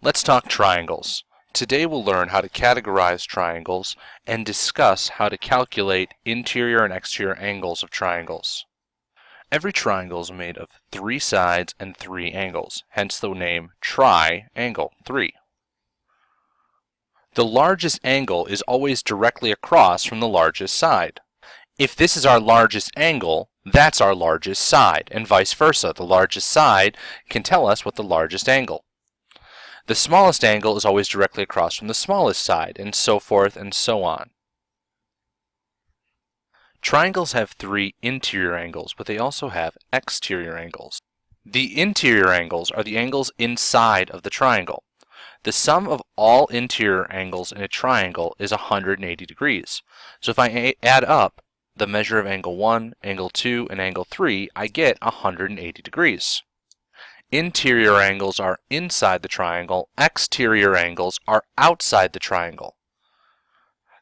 Let's talk triangles. Today we'll learn how to categorize triangles and discuss how to calculate interior and exterior angles of triangles. Every triangle is made of 3 sides and 3 angles, hence the name triangle, 3. The largest angle is always directly across from the largest side. If this is our largest angle, that's our largest side, and vice versa. The largest side can tell us what the largest angle. The smallest angle is always directly across from the smallest side, and so forth and so on. Triangles have 3 interior angles, but they also have exterior angles. The interior angles are the angles inside of the triangle. The sum of all interior angles in a triangle is 180 degrees. So if I add up the measure of angle 1, angle 2, and angle 3, I get 180 degrees. Interior angles are inside the triangle, exterior angles are outside the triangle.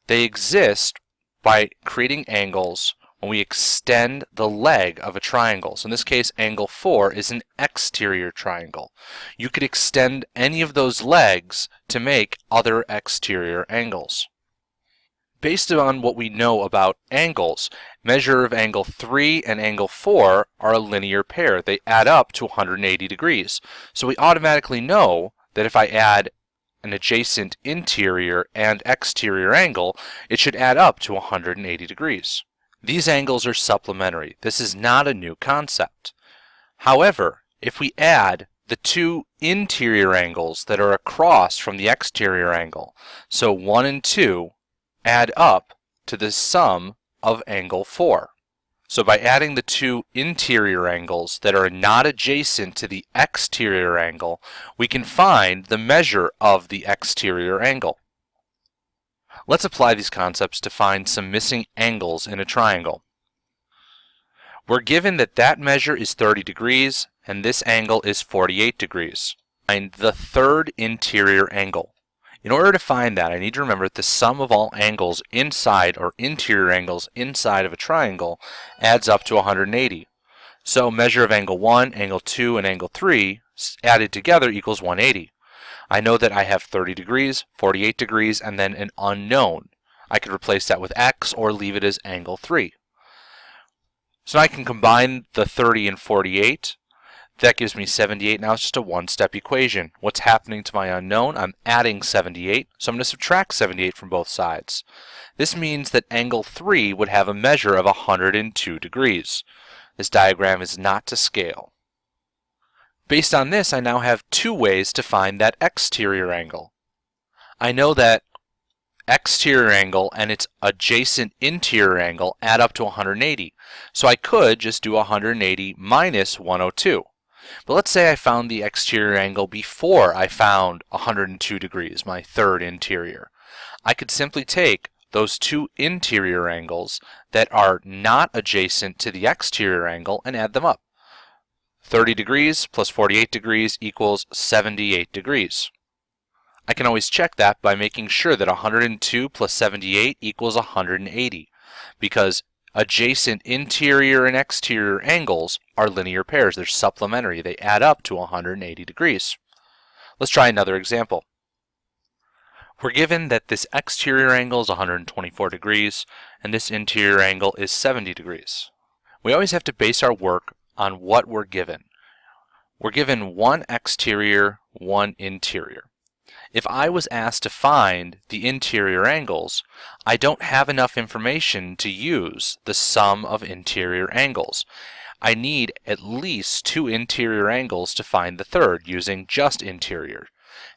They exist by creating angles when we extend the leg of a triangle. So in this case, angle 4 is an exterior triangle. You could extend any of those legs to make other exterior angles. Based on what we know about angles, measure of angle 3 and angle 4 are a linear pair. They add up to 180 degrees. So we automatically know that if I add an adjacent interior and exterior angle, it should add up to 180 degrees. These angles are supplementary. This is not a new concept. However, if we add the 2 interior angles that are across from the exterior angle, so 1 and 2, add up to the sum of angle 4. So by adding the 2 interior angles that are not adjacent to the exterior angle, we can find the measure of the exterior angle. Let's apply these concepts to find some missing angles in a triangle. We're given that that measure is 30 degrees and this angle is 48 degrees. Find the third interior angle. In order to find that, I need to remember that the sum of all angles inside or interior angles inside of a triangle adds up to 180. So measure of angle 1, angle 2, and angle 3 added together equals 180. I know that I have 30 degrees, 48 degrees, and then an unknown. I could replace that with x or leave it as angle 3. So now I can combine the 30 and 48. That gives me 78. Now it's just a one-step equation. What's happening to my unknown? I'm adding 78, so I'm going to subtract 78 from both sides. This means that angle 3 would have a measure of 102 degrees. This diagram is not to scale. Based on this, I now have 2 ways to find that exterior angle. I know that exterior angle and its adjacent interior angle add up to 180. So I could just do 180 minus 102. But let's say I found the exterior angle before I found 102 degrees, my third interior. I could simply take those 2 interior angles that are not adjacent to the exterior angle and add them up. 30 degrees plus 48 degrees equals 78 degrees. I can always check that by making sure that 102 plus 78 equals 180, because adjacent interior and exterior angles are linear pairs. They're supplementary. They add up to 180 degrees. Let's try another example. We're given that this exterior angle is 124 degrees and this interior angle is 70 degrees. We always have to base our work on what we're given. We're given 1 exterior, 1 interior. If I was asked to find the interior angles, I don't have enough information to use the sum of interior angles. I need at least 2 interior angles to find the third using just interior.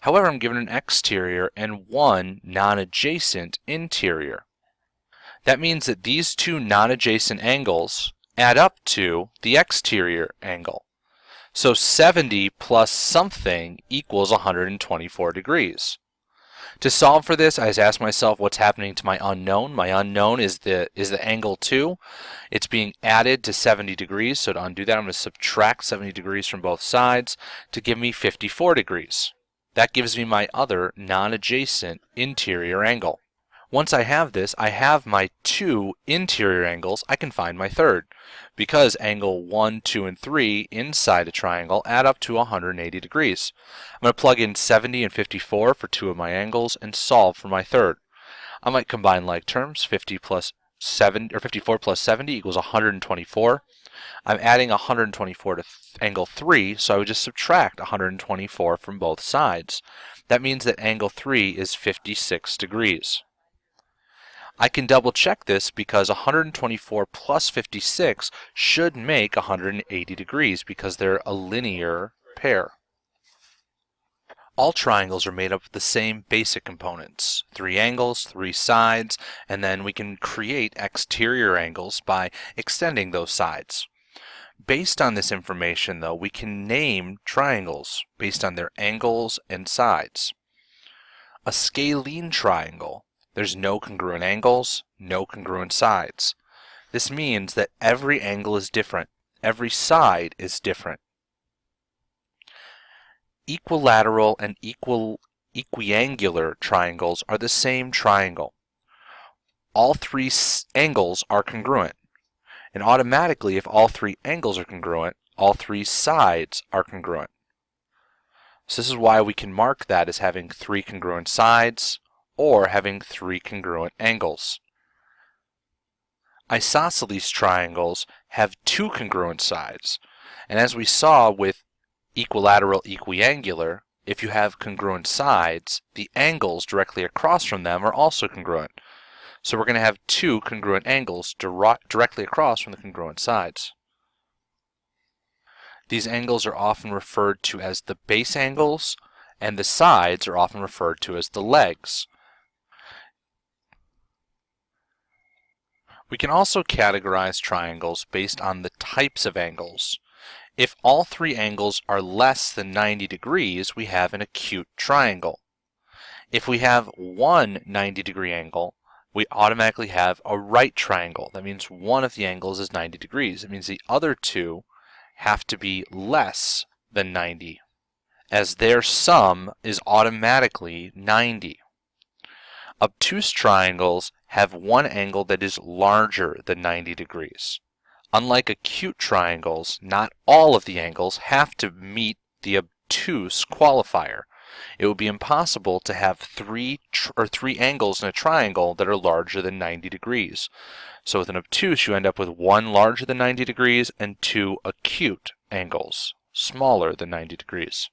However, I'm given an exterior and 1 non-adjacent interior. That means that these 2 non-adjacent angles add up to the exterior angle. So 70 plus something equals 124 degrees. To solve for this, I just ask myself what's happening to my unknown. My unknown is the angle 2. It's being added to 70 degrees. So to undo that, I'm going to subtract 70 degrees from both sides to give me 54 degrees. That gives me my other non-adjacent interior angle. Once I have this, I have my two interior angles, I can find my third, because angle 1, 2, and 3 inside a triangle add up to 180 degrees. I'm going to plug in 70 and 54 for two of my angles and solve for my third. I might combine like terms. 50 plus 7 or 54 plus 70 equals 124. I'm adding 124 to angle 3, so I would just subtract 124 from both sides. That means that angle 3 is 56 degrees. I can double check this because 124 plus 56 should make 180 degrees because they're a linear pair. All triangles are made up of the same basic components, 3 angles, 3 sides, and then we can create exterior angles by extending those sides. Based on this information, though, we can name triangles based on their angles and sides. A scalene triangle, there's no congruent angles, no congruent sides. This means that every angle is different, every side is different. Equilateral and equiangular triangles are the same triangle. All 3 angles are congruent, and automatically if all 3 angles are congruent, all 3 sides are congruent. So this is why we can mark that as having 3 congruent sides or having 3 congruent angles. Isosceles triangles have 2 congruent sides, and as we saw with equilateral, equiangular, if you have congruent sides, the angles directly across from them are also congruent. So we're going to have 2 congruent angles directly across from the congruent sides. These angles are often referred to as the base angles, and the sides are often referred to as the legs. We can also categorize triangles based on the types of angles. If all 3 angles are less than 90 degrees, we have an acute triangle. If we have one 90-degree angle, we automatically have a right triangle. That means one of the angles is 90 degrees. It means the other 2 have to be less than 90, as their sum is automatically 90. Obtuse triangles have one angle that is larger than 90 degrees. Unlike acute triangles, not all of the angles have to meet the obtuse qualifier. It would be impossible to have three angles in a triangle that are larger than 90 degrees. So with an obtuse, you end up with one larger than 90 degrees and 2 acute angles, smaller than 90 degrees.